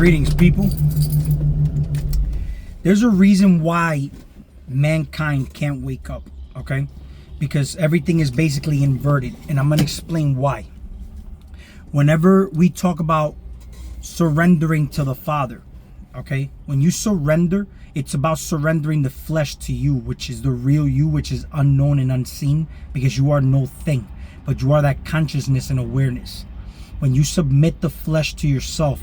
Greetings, people. There's a reason why mankind can't wake up, okay? Because everything is basically inverted, and I'm going to explain why. Whenever we talk about surrendering to the Father, okay? When you surrender, it's about surrendering the flesh to you, which is the real you, which is unknown and unseen, because you are no thing, but you are that consciousness and awareness. When you submit the flesh to yourself,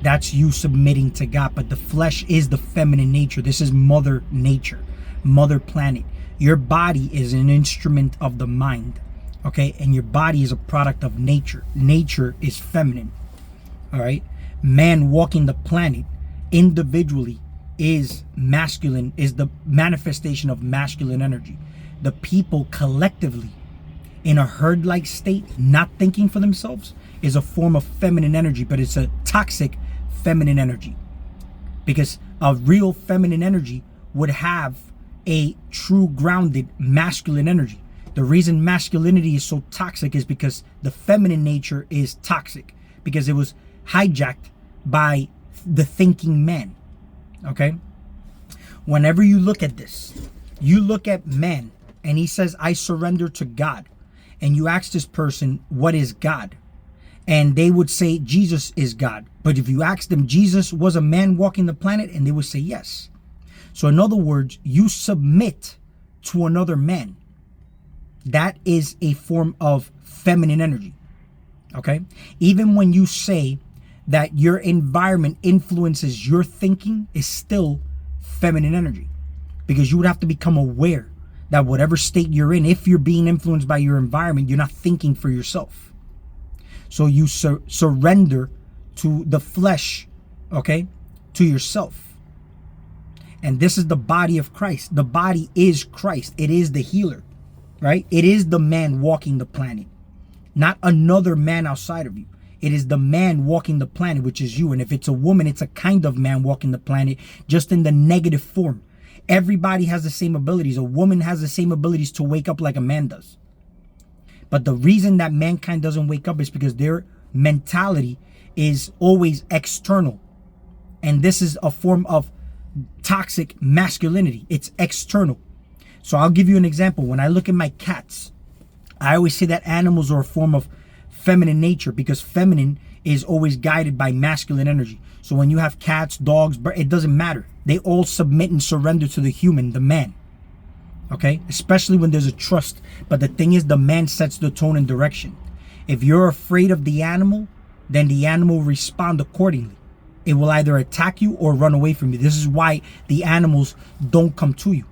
that's you submitting to God. But the flesh is the feminine nature. This is mother nature, mother planet. Your body is an instrument of the mind, okay? And your body is a product of nature. Nature is feminine, all right? Man walking the planet individually is masculine, is the manifestation of masculine energy. The people collectively in a herd-like state, not thinking for themselves, is a form of feminine energy, but it's a toxic feminine energy, because a real feminine energy would have a true grounded masculine energy. The reason masculinity is so toxic is because the feminine nature is toxic, because it was hijacked by the thinking man, okay? Whenever you look at this, you look at man and he says, I surrender to God. And you ask this person, what is God? And they would say, Jesus is God. But if you ask them, Jesus was a man walking the planet, and they would say yes. So in other words, you submit to another man. That is a form of feminine energy, okay? Even when you say that your environment influences your thinking, is still feminine energy, because you would have to become aware that whatever state you're in, if you're being influenced by your environment, you're not thinking for yourself. So you surrender to the flesh, okay, to yourself. And this is the body of Christ. The body is Christ. It is the healer, right? It is the man walking the planet, not another man outside of you. It is the man walking the planet, which is you. And if it's a woman, it's a kind of man walking the planet, just in the negative form. Everybody has the same abilities. A woman has the same abilities to wake up like a man does. But the reason that mankind doesn't wake up is because their mentality is always external. And this is a form of toxic masculinity. It's external. So I'll give you an example. When I look at my cats, I always say that animals are a form of feminine nature, because feminine is always guided by masculine energy. So when you have cats, dogs, birds, it doesn't matter. They all submit and surrender to the human, the man. Okay, especially when there's a trust. But the thing is, the man sets the tone and direction. If you're afraid of the animal, then the animal will respond accordingly. It will either attack you or run away from you. This is why the animals don't come to you.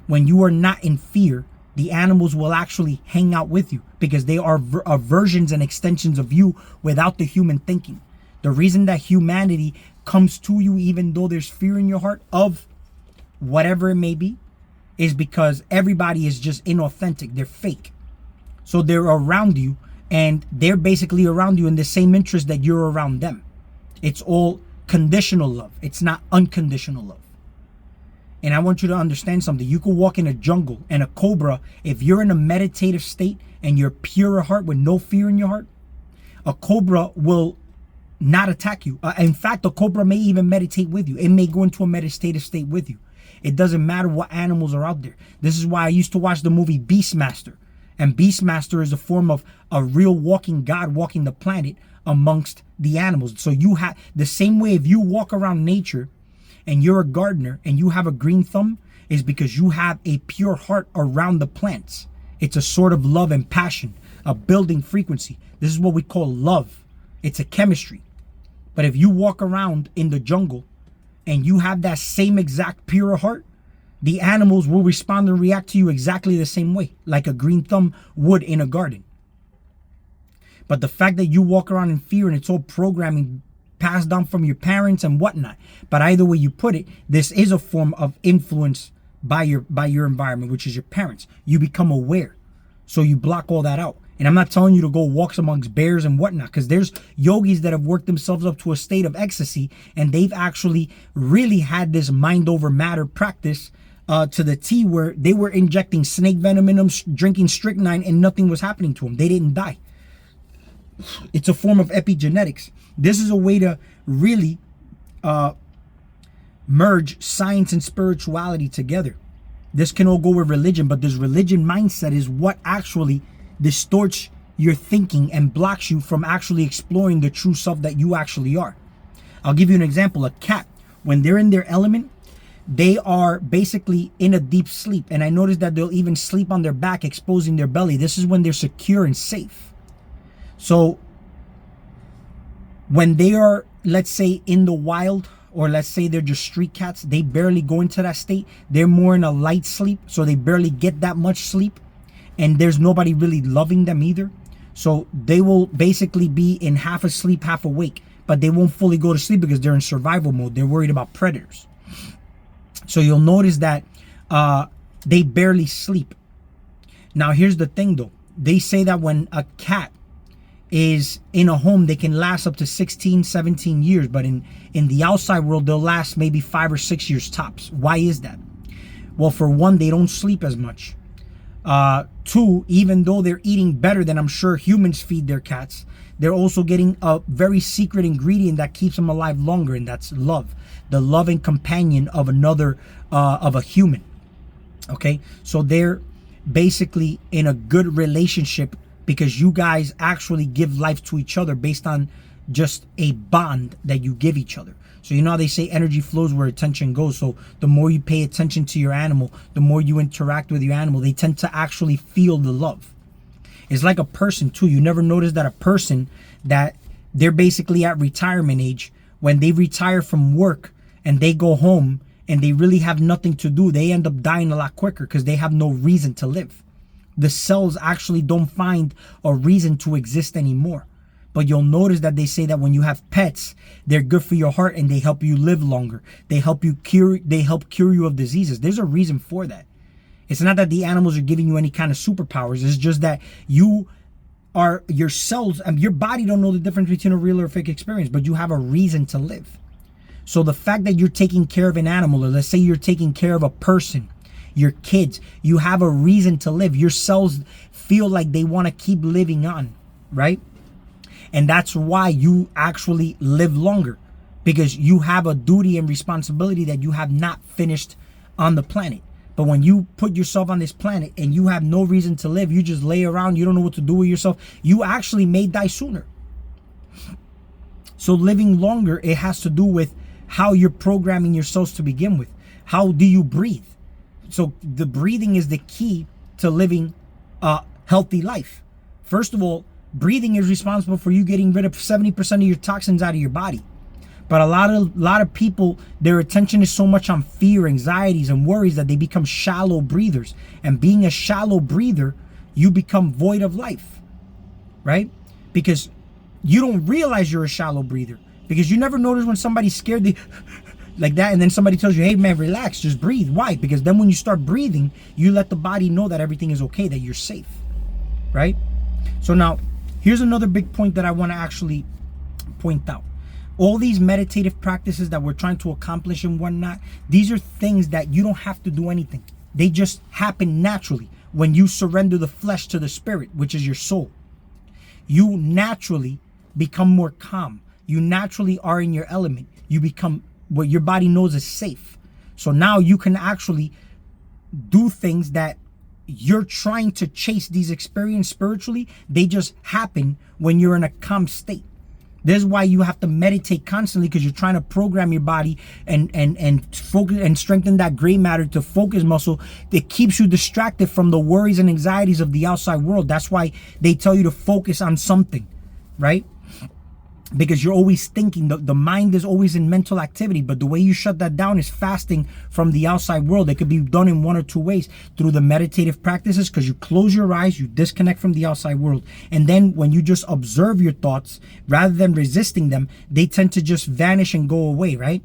When you are not in fear, the animals will actually hang out with you, because they are versions and extensions of you without the human thinking. The reason that humanity comes to you, even though there's fear in your heart of whatever it may be, is because everybody is just inauthentic. They're fake. So they're around you, and they're basically around you in the same interest that you're around them. It's all conditional love. It's not unconditional love. And I want you to understand something. You could walk in a jungle, and a cobra, if you're in a meditative state and you're pure of heart with no fear in your heart, a cobra will not attack you. In fact, a cobra may even meditate with you. It may go into a meditative state with you. It doesn't matter what animals are out there. This is why I used to watch the movie Beastmaster. And Beastmaster is a form of a real walking God walking the planet amongst the animals. So you have the same way, if you walk around nature and you're a gardener and you have a green thumb, is because you have a pure heart around the plants. It's a sort of love and passion, a building frequency. This is what we call love. It's a chemistry. But if you walk around in the jungle and you have that same exact pure heart, the animals will respond and react to you exactly the same way, like a green thumb would in a garden. But the fact that you walk around in fear, and it's all programming passed down from your parents and whatnot. But either way you put it, this is a form of influence by your environment, which is your parents. You become aware, so you block all that out. And I'm not telling you to go walks amongst bears and whatnot, because there's yogis that have worked themselves up to a state of ecstasy, and they've actually really had this mind over matter practice to the T, where they were injecting snake venom in them, drinking strychnine, and nothing was happening to them. They didn't die. It's a form of epigenetics. This is a way to really merge science and spirituality together. This can all go with religion, but this religion mindset is what actually distorts your thinking and blocks you from actually exploring the true self that you actually are. I'll give you an example. A cat, when they're in their element, they are basically in a deep sleep. And I noticed that they'll even sleep on their back, exposing their belly. This is when they're secure and safe. So when they are, let's say, in the wild, or let's say they're just street cats, they barely go into that state. They're more in a light sleep, so they barely get that much sleep. And there's nobody really loving them either. So they will basically be in half asleep, half awake. But they won't fully go to sleep because they're in survival mode. They're worried about predators. So you'll notice that they barely sleep. Now, here's the thing, though. They say that when a cat is in a home, they can last up to 16, 17 years. But in the outside world, they'll last maybe 5 or 6 years tops. Why is that? Well, for one, they don't sleep as much. Two, even though they're eating better than I'm sure humans feed their cats, they're also getting a very secret ingredient that keeps them alive longer, and that's love. The loving companion of another, of a human. Okay? So they're basically in a good relationship because you guys actually give life to each other based on just a bond that you give each other. So you know how they say energy flows where attention goes. So the more you pay attention to your animal, the more you interact with your animal, they tend to actually feel the love. It's like a person too. You never notice that a person that they're basically at retirement age, when they retire from work and they go home and they really have nothing to do, they end up dying a lot quicker because they have no reason to live. The cells actually don't find a reason to exist anymore. But you'll notice that they say that when you have pets, they're good for your heart and they help you live longer. They help cure you of diseases. There's a reason for that. It's not that the animals are giving you any kind of superpowers. It's just that your cells, your body don't know the difference between a real or fake experience, but you have a reason to live. So the fact that you're taking care of an animal, or let's say you're taking care of a person, your kids, you have a reason to live. Your cells feel like they want to keep living on, right? And that's why you actually live longer, because you have a duty and responsibility that you have not finished on the planet. But when you put yourself on this planet and you have no reason to live, you just lay around, you don't know what to do with yourself, you actually may die sooner. So living longer, it has to do with how you're programming your cells to begin with. How do you breathe? So the breathing is the key to living a healthy life. First of all, breathing is responsible for you getting rid of 70% of your toxins out of your body. But a lot of people, their attention is so much on fear, anxieties, and worries that they become shallow breathers. And being a shallow breather, you become void of life, right? Because you don't realize you're a shallow breather. Because you never notice when somebody's scared like that, and then somebody tells you, hey man, relax, just breathe. Why? Because then when you start breathing, you let the body know that everything is okay, that you're safe, right? So now, here's another big point that I want to actually point out. All these meditative practices that we're trying to accomplish and whatnot, these are things that you don't have to do anything. They just happen naturally when you surrender the flesh to the spirit, which is your soul. You naturally become more calm. You naturally are in your element. You become what your body knows is safe. So now you can actually do things that you're trying to chase these experiences spiritually. They just happen when you're in a calm state. This is why you have to meditate constantly, because you're trying to program your body and focus and strengthen that gray matter to focus muscle that keeps you distracted from the worries and anxieties of the outside world. That's why they tell you to focus on something, right? Because you're always thinking. The mind is always in mental activity, but the way you shut that down is fasting from the outside world. It could be done in one or two ways: through the meditative practices, because you close your eyes, you disconnect from the outside world, and then when you just observe your thoughts rather than resisting them, they tend to just vanish and go away, right?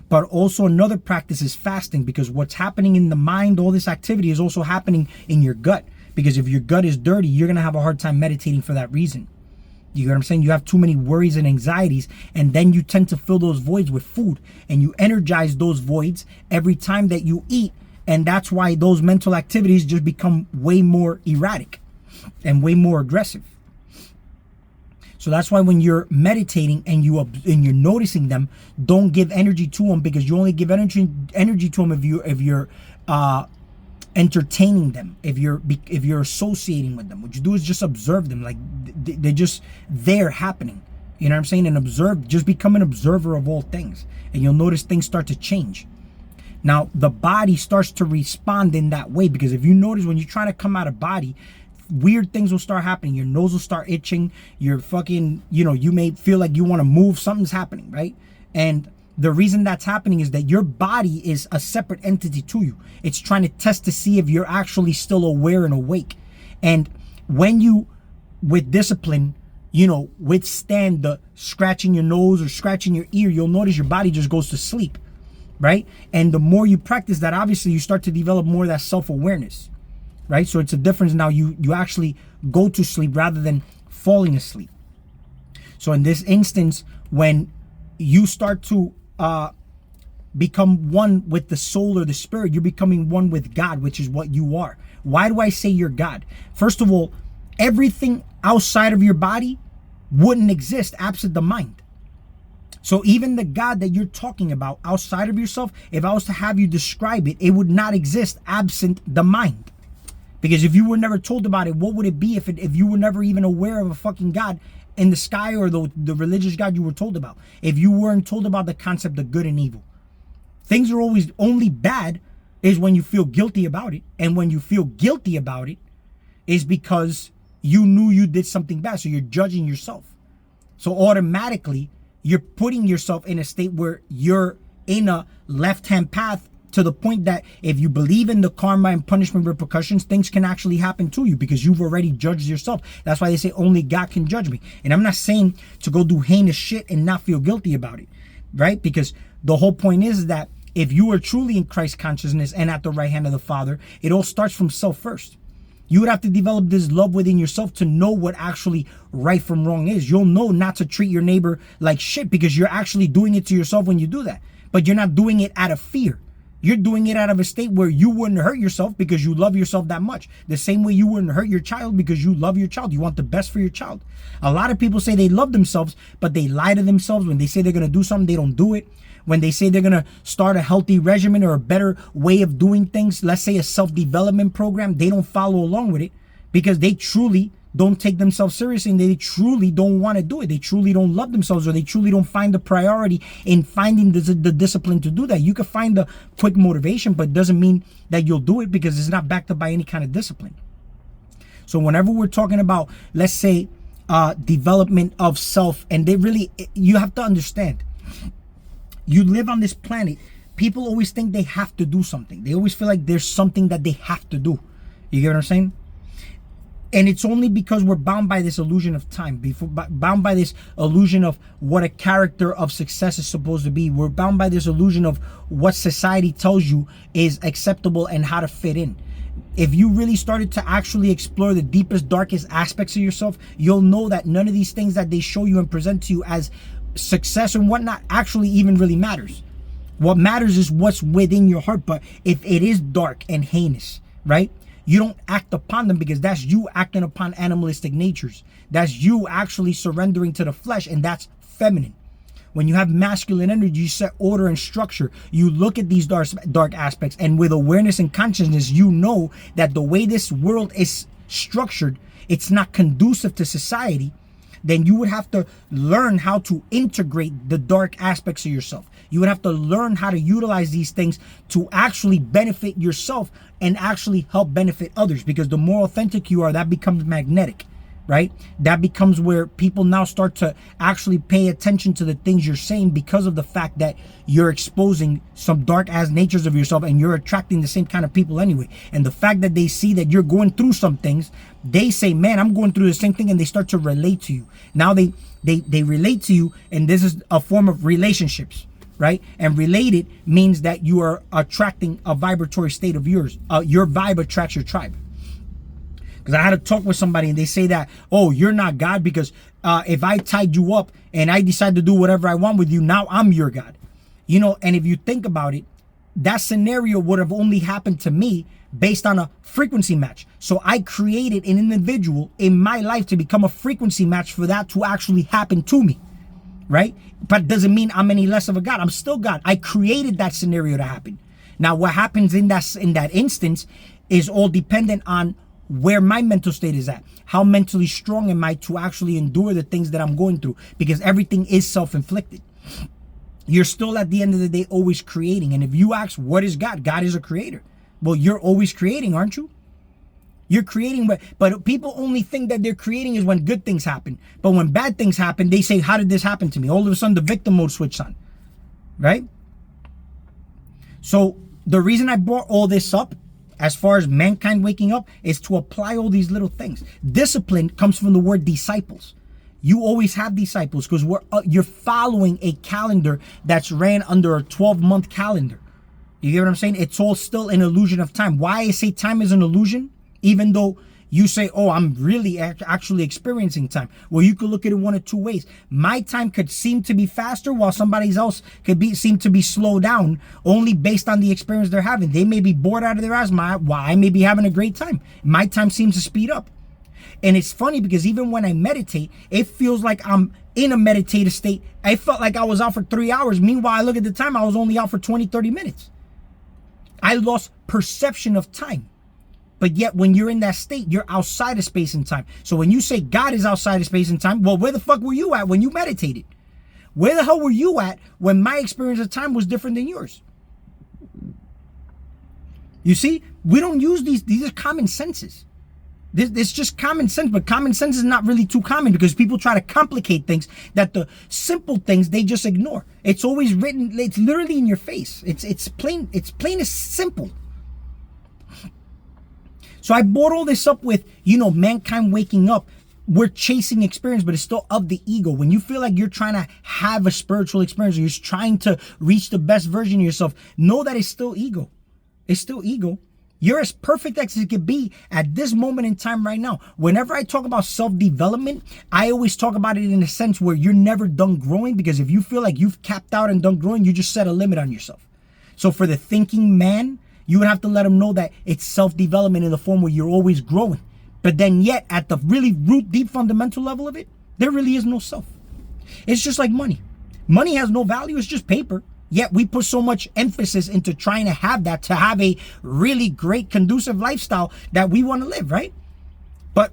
But also another practice is fasting, because what's happening in the mind, all this activity, is also happening in your gut. Because if your gut is dirty, you're gonna have a hard time meditating for that reason. You know what I'm saying? You have too many worries and anxieties, and then you tend to fill those voids with food, and you energize those voids every time that you eat, and that's why those mental activities just become way more erratic and way more aggressive. So that's why when you're meditating and you're noticing them, don't give energy to them, because you only give energy to them if you're entertaining them, if you're associating with them. What you do is just observe them, like they're just there happening. You know what I'm saying? And observe, just become an observer of all things, and you'll notice things start to change. Now the body starts to respond in that way, because if you notice, when you're trying to come out of body, weird things will start happening. Your nose will start itching. You're fucking, you may feel like you want to move. Something's happening, right? And the reason that's happening is that your body is a separate entity to you. It's trying to test to see if you're actually still aware and awake. And when you, with discipline, withstand the scratching your nose or scratching your ear, you'll notice your body just goes to sleep, right? And the more you practice that, obviously you start to develop more of that self-awareness, right? So it's a difference now. You actually go to sleep rather than falling asleep. So in this instance, when you start to become one with the soul or the spirit, you're becoming one with God, which is what you are. Why do I say you're God? First of all, everything outside of your body wouldn't exist absent the mind. So even the God that you're talking about outside of yourself, if I was to have you describe it, it would not exist absent the mind. Because if you were never told about it, what would it be if you were never even aware of a fucking God in the sky, or the religious God you were told about? If you weren't told about the concept of good and evil. Things are always only bad is when you feel guilty about it. And when you feel guilty about it is because you knew you did something bad. So you're judging yourself. So automatically you're putting yourself in a state where you're in a left-hand path, to the point that if you believe in the karma and punishment repercussions, things can actually happen to you because you've already judged yourself. That's why they say only God can judge me. And I'm not saying to go do heinous shit and not feel guilty about it, right? Because the whole point is that if you are truly in Christ consciousness and at the right hand of the Father, it all starts from self first. You would have to develop this love within yourself to know what actually right from wrong is. You'll know not to treat your neighbor like shit, because you're actually doing it to yourself when you do that. But you're not doing it out of fear. You're doing it out of a state where you wouldn't hurt yourself because you love yourself that much. The same way you wouldn't hurt your child because you love your child. You want the best for your child. A lot of people say they love themselves, but they lie to themselves. When they say they're going to do something, they don't do it. When they say they're going to start a healthy regimen or a better way of doing things, let's say a self-development program, they don't follow along with it because they truly don't take themselves seriously, and they truly don't want to do it. They truly don't love themselves, or they truly don't find the priority in finding the discipline to do that. You can find the quick motivation, but it doesn't mean that you'll do it because it's not backed up by any kind of discipline. So whenever we're talking about, let's say, development of self, and you have to understand, you live on this planet. People always think they have to do something. They always feel like there's something that they have to do. You get what I'm saying? And it's only because we're bound by this illusion of time, bound by this illusion of what a character of success is supposed to be. We're bound by this illusion of what society tells you is acceptable and how to fit in. If you really started to actually explore the deepest, darkest aspects of yourself, you'll know that none of these things that they show you and present to you as success and whatnot actually even really matters. What matters is what's within your heart. But if it is dark and heinous, right? You don't act upon them because that's you acting upon animalistic natures. That's you actually surrendering to the flesh, and that's feminine. When you have masculine energy, you set order and structure. You look at these dark aspects, and with awareness and consciousness, you know that the way this world is structured, it's not conducive to society. Then you would have to learn how to integrate the dark aspects of yourself. You would have to learn how to utilize these things to actually benefit yourself and actually help benefit others. Because the more authentic you are, that becomes magnetic, right? That becomes where people now start to actually pay attention to the things you're saying, because of the fact that you're exposing some dark ass natures of yourself, and you're attracting the same kind of people anyway. And the fact that they see that you're going through some things, they say, man, I'm going through the same thing, and they start to relate to you. Now they relate to you, and this is a form of relationships, right? And related means that you are attracting a vibratory state of yours. Your vibe attracts your tribe. Because I had a talk with somebody, and they say that, oh, you're not God because if I tied you up and I decide to do whatever I want with you, now I'm your God. And if you think about it, that scenario would have only happened to me based on a frequency match. So I created an individual in my life to become a frequency match for that to actually happen to me, right? But it doesn't mean I'm any less of a God. I'm still God. I created that scenario to happen. Now, what happens in that instance is all dependent on where my mental state is at. How mentally strong am I to actually endure the things that I'm going through? Because everything is self-inflicted. You're still at the end of the day always creating. And if you ask, what is God? God is a creator. Well, you're always creating, aren't you? You're creating, but people only think that they're creating is when good things happen. But when bad things happen, they say, how did this happen to me? All of a sudden, the victim mode switches on, right? So the reason I brought all this up, as far as mankind waking up, is to apply all these little things. Discipline comes from the word disciples. You always have disciples because you're following a calendar that's ran under a 12-month calendar. You get what I'm saying? It's all still an illusion of time. Why I say time is an illusion, even though you say, oh, I'm really actually experiencing time. Well, you could look at it one of two ways. My time could seem to be faster while somebody else could seem to be slowed down only based on the experience they're having. They may be bored out of their eyes while I may be having a great time. My time seems to speed up. And it's funny because even when I meditate, it feels like I'm in a meditative state. I felt like I was out for 3 hours. Meanwhile, I look at the time, I was only out for 20, 30 minutes. I lost perception of time. But yet when you're in that state, you're outside of space and time. So when you say God is outside of space and time, well, where the fuck were you at when you meditated? Where the hell were you at when my experience of time was different than yours? You see, we don't use these are common senses. It's just common sense, but common sense is not really too common because people try to complicate things that the simple things they just ignore. It's always written, it's literally in your face. It's plain as simple. So I brought all this up with, mankind waking up. We're chasing experience, but it's still of the ego. When you feel like you're trying to have a spiritual experience or you're trying to reach the best version of yourself, know that it's still ego. It's still ego. You're as perfect as it could be at this moment in time right now. Whenever I talk about self-development, I always talk about it in a sense where you're never done growing, because if you feel like you've capped out and done growing, you just set a limit on yourself. So for the thinking man, you would have to let him know that it's self-development in the form where you're always growing. But then yet at the really root, deep, fundamental level of it, there really is no self. It's just like money. Money has no value. It's just paper. Yet we put so much emphasis into trying to have that, to have a really great, conducive lifestyle that we want to live, right? But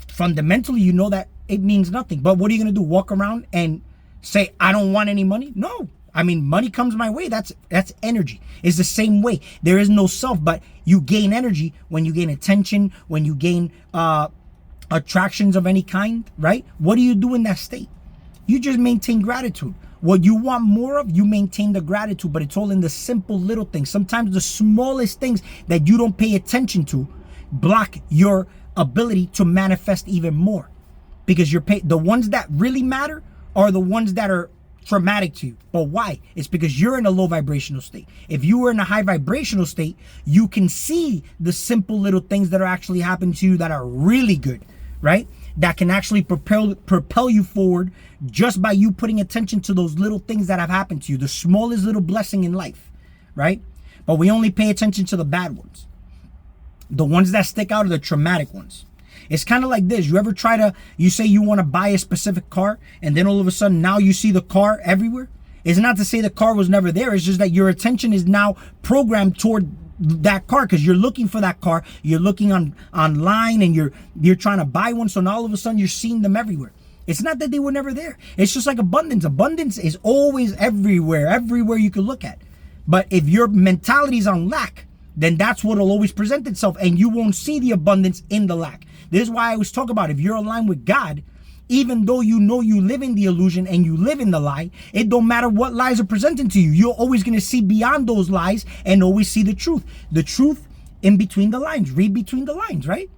fundamentally, you know that it means nothing. But what are you going to do? Walk around and say, I don't want any money? No. I mean, money comes my way. That's energy. It's the same way. There is no self, but you gain energy when you gain attention, when you gain attractions of any kind, right? What do you do in that state? You just maintain gratitude. What you want more of, you maintain the gratitude, but it's all in the simple little things. Sometimes the smallest things that you don't pay attention to block your ability to manifest even more, because the ones that really matter are the ones that are traumatic to you. But why? It's because you're in a low vibrational state. If you were in a high vibrational state, you can see the simple little things that are actually happening to you that are really good, right? That can actually propel you forward just by you putting attention to those little things that have happened to you, the smallest little blessing in life, right? But we only pay attention to the bad ones. The ones that stick out are the traumatic ones. It's kind of like this. You ever you say you want to buy a specific car, and then all of a sudden now you see the car everywhere? It's not to say the car was never there. It's just that your attention is now programmed toward that car because you're looking for that car. You're looking online and you're trying to buy one. So now all of a sudden you're seeing them everywhere. It's not that they were never there. It's just like abundance. Abundance is always everywhere you can look at. But if your mentality is on lack, then that's what will always present itself, and you won't see the abundance in the lack. This is why I always talk about, if you're aligned with God, even though you know you live in the illusion and you live in the lie, it don't matter what lies are presented to you. You're always going to see beyond those lies and always see the truth. The truth in between the lines. Read between the lines, right?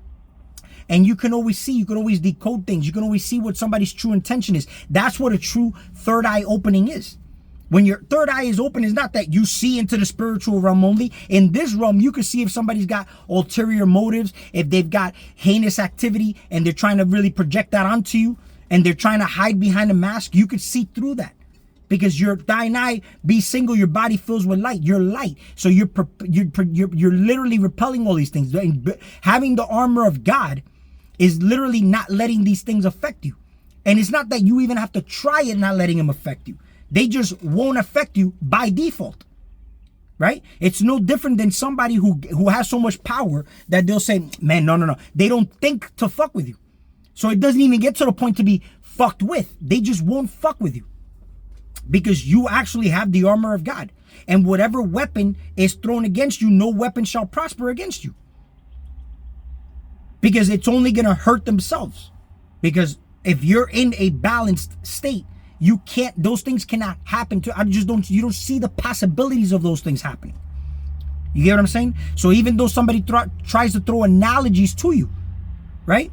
And you can always see, you can always decode things. You can always see what somebody's true intention is. That's what a true third eye opening is. When your third eye is open, it's not that you see into the spiritual realm only. In this realm, you can see if somebody's got ulterior motives, if they've got heinous activity and they're trying to really project that onto you and they're trying to hide behind a mask. You could see through that because your thine eye be single, your body fills with light. You're light, so you're literally repelling all these things. And having the armor of God is literally not letting these things affect you. And it's not that you even have to try it not letting them affect you. They just won't affect you by default. Right? It's no different than somebody who has so much power that they'll say, man, no. They don't think to fuck with you. So it doesn't even get to the point to be fucked with. They just won't fuck with you. Because you actually have the armor of God. And whatever weapon is thrown against you, no weapon shall prosper against you. Because it's only going to hurt themselves. Because if you're in a balanced state, you can't, those things cannot happen to, you don't see the possibilities of those things happening. You get what I'm saying? So even though somebody tries to throw analogies to you, right?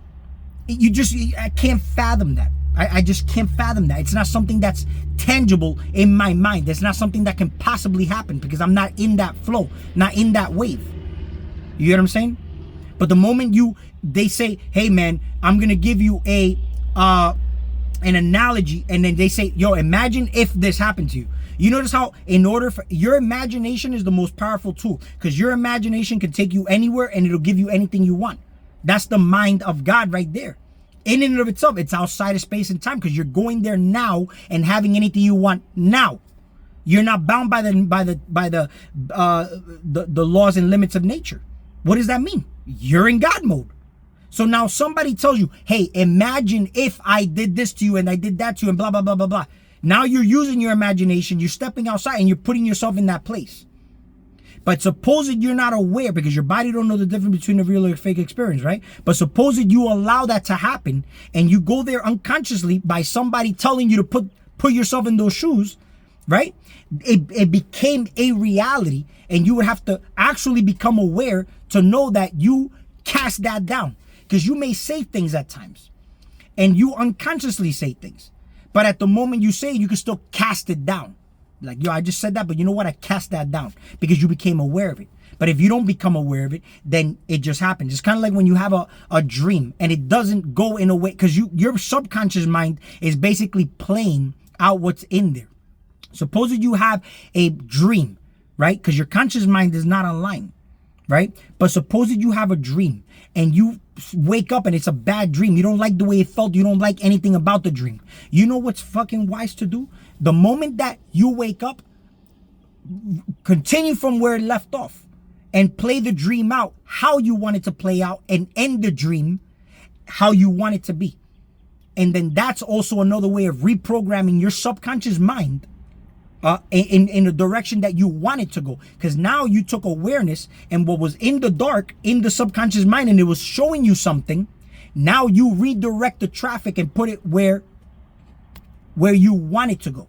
I can't fathom that. I just can't fathom that. It's not something that's tangible in my mind. It's not something that can possibly happen because I'm not in that flow, not in that wave. You get what I'm saying? But the moment they say, hey man, I'm going to give you an analogy, and then they say, yo, imagine if this happened to you. You notice how your imagination is the most powerful tool, because your imagination can take you anywhere and it'll give you anything you want. That's the mind of God right there. In and of itself, it's outside of space and time, because you're going there now and having anything you want now. You're not bound by the laws and limits of nature. What does that mean? You're in God mode. So now somebody tells you, hey, imagine if I did this to you and I did that to you and blah, blah, blah, blah, blah. Now you're using your imagination, you're stepping outside and you're putting yourself in that place. But suppose that you're not aware, because your body don't know the difference between a real or fake experience, right? But suppose that you allow that to happen and you go there unconsciously by somebody telling you to put yourself in those shoes, right? It became a reality, and you would have to actually become aware to know that you cast that down. Because you may say things at times, and you unconsciously say things. But at the moment you say it, you can still cast it down. Like, yo, I just said that, but you know what? I cast that down because you became aware of it. But if you don't become aware of it, then it just happens. It's kind of like when you have a dream and it doesn't go in a way, because your subconscious mind is basically playing out what's in there. Suppose that you have a dream, right? Because your conscious mind is not online, right? But suppose that you have a dream and you wake up and it's a bad dream. You don't like the way it felt. You don't like anything about the dream. You know what's fucking wise to do? The moment that you wake up, continue from where it left off and play the dream out how you want it to play out, and end the dream how you want it to be. And then that's also another way of reprogramming your subconscious mind in the direction that you want it to go. Because now you took awareness, and what was in the dark in the subconscious mind and it was showing you something, now you redirect the traffic and put it where you want it to go.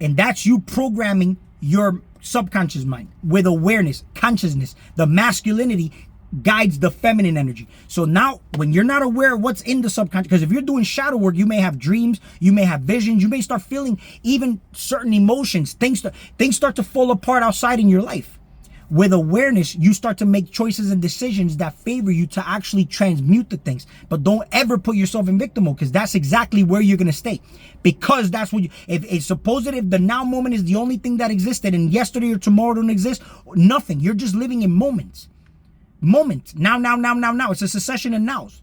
And that's you programming your subconscious mind with awareness, consciousness. The masculinity guides the feminine energy. So now when you're not aware of what's in the subconscious, because if you're doing shadow work, you may have dreams, you may have visions, you may start feeling even certain emotions. Things start to fall apart outside in your life. With awareness, you start to make choices and decisions that favor you to actually transmute the things. But don't ever put yourself in victim mode, because that's exactly where you're going to stay. Because that's what if suppose that if the now moment is the only thing that existed and yesterday or tomorrow don't exist, nothing. You're just living in moments. Now. It's a succession of nows.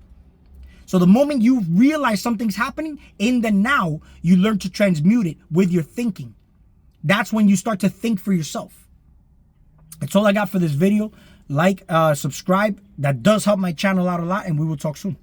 So the moment you realize something's happening in the now, you learn to transmute it with your thinking. That's when you start to think for yourself. That's all I got for this video. Like, subscribe. That does help my channel out a lot, and we will talk soon.